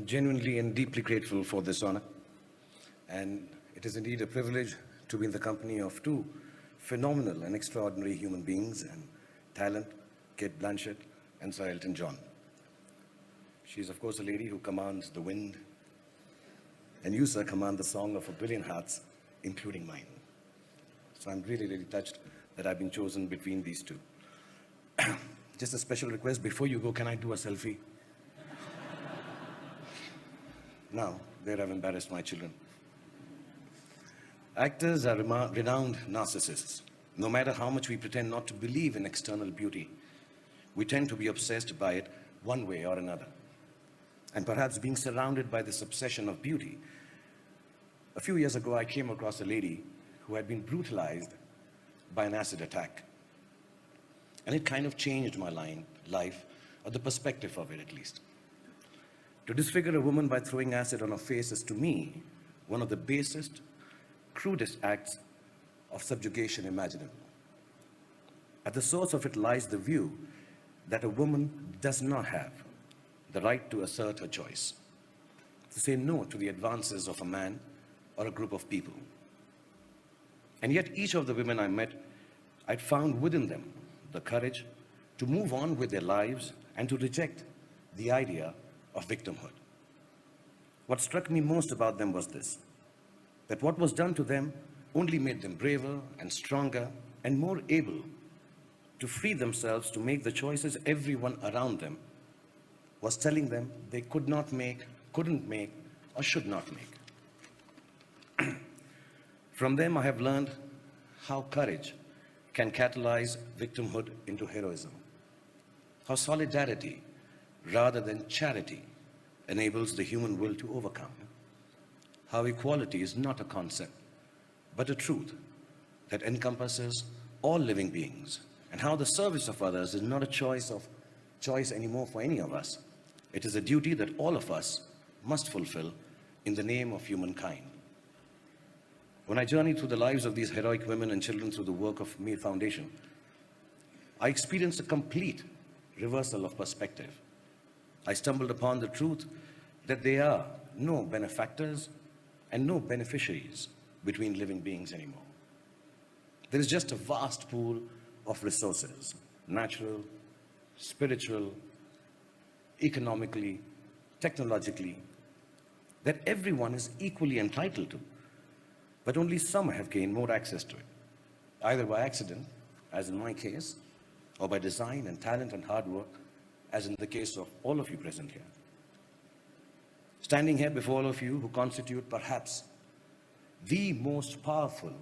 genuinely and deeply grateful for this honor. And it is indeed a privilege to be in the company of two phenomenal and extraordinary human beings and talent, Kate Blanchett and Sir Elton John. She is, of course, a lady who commands the wind, and you, sir, command the song of a billion hearts, including mine. So I'm really, really touched that I've been chosen between these two. Just a special request, before you go, can I do a selfie? Now, there I've embarrassed my children. Actors are renowned narcissists. No matter how much we pretend not to believe in external beauty, we tend to be obsessed by it one way or another. And perhaps being surrounded by this obsession of beauty, a few years ago I came across a lady who had been brutalized by an acid attack. And it kind of changed my life, or the perspective of it at least. To disfigure a woman by throwing acid on her face is, to me, one of the basest, crudest acts of subjugation imaginable. At the source of it lies the view that a woman does not have the right to assert her choice, to say no to the advances of a man or a group of people. And yet each of the women I met, I'd found within them the courage to move on with their lives and to reject the idea of victimhood. What struck me most about them was this, that what was done to them only made them braver and stronger and more able to free themselves to make the choices everyone around them was telling them they could not make, couldn't make, or should not make. From them I have learned how courage can catalyze victimhood into heroism, how solidarity rather than charity enables the human will to overcome, how equality is not a concept but a truth that encompasses all living beings, and how the service of others is not a choice anymore for any of us. It is a duty that all of us must fulfill in the name of humankind. When I journeyed through the lives of these heroic women and children through the work of Mir Foundation, I experienced a complete reversal of perspective. I stumbled upon the truth that there are no benefactors and no beneficiaries between living beings anymore. There is just a vast pool of resources, natural, spiritual, economically, technologically, that everyone is equally entitled to, but only some have gained more access to it, either by accident, as in my case, or by design and talent and hard work, as in the case of all of you present here. Standing here before all of you who constitute perhaps the most powerful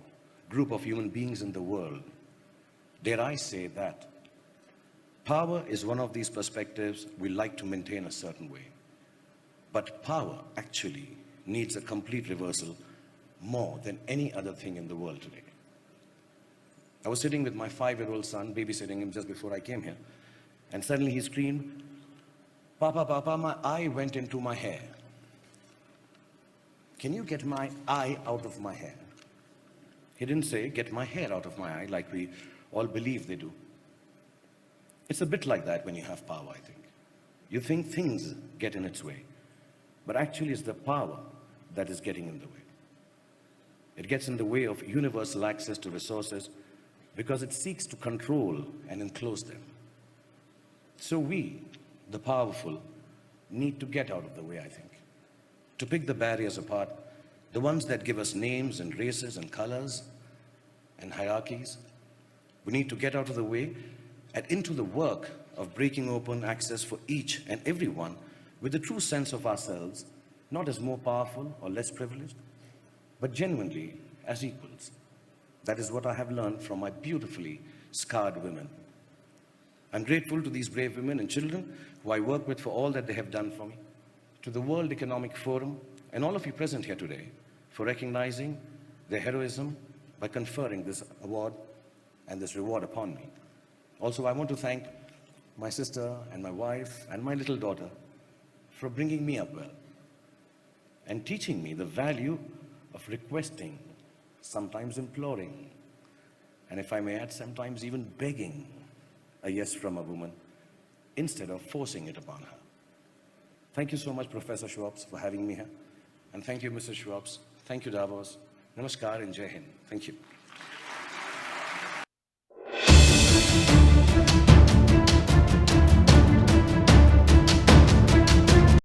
group of human beings in the world, dare I say that power is one of these perspectives we like to maintain a certain way. But power actually needs a complete reversal more than any other thing in the world today. I was sitting with my 5-year-old son, babysitting him just before I came here, and suddenly he screamed, "Papa, Papa, my eye went into my hair. Can you get my eye out of my hair?" He didn't say, "Get my hair out of my eye," like we all believe they do. It's a bit like that when you have power, I think. You think things get in its way, but actually it's the power that is getting in the way. It gets in the way of universal access to resources because it seeks to control and enclose them. So we, the powerful, need to get out of the way, I think, to pick the barriers apart, the ones that give us names and races and colors and hierarchies. We need to get out of the way and into the work of breaking open access for each and everyone with a true sense of ourselves, not as more powerful or less privileged, but genuinely as equals. That is what I have learned from my beautifully scarred women. I'm grateful to these brave women and children who I work with for all that they have done for me, to the World Economic Forum and all of you present here today for recognizing their heroism by conferring this award and this reward upon me. Also, I want to thank my sister and my wife and my little daughter for bringing me up well and teaching me the value of requesting, sometimes imploring, and if I may add, sometimes even begging a yes from a woman instead of forcing it upon her. Thank you so much, Professor Schwabs, for having me here. And thank you, Mr. Schwabs. Thank you, Davos. Namaskar and Jai Hind. Thank you.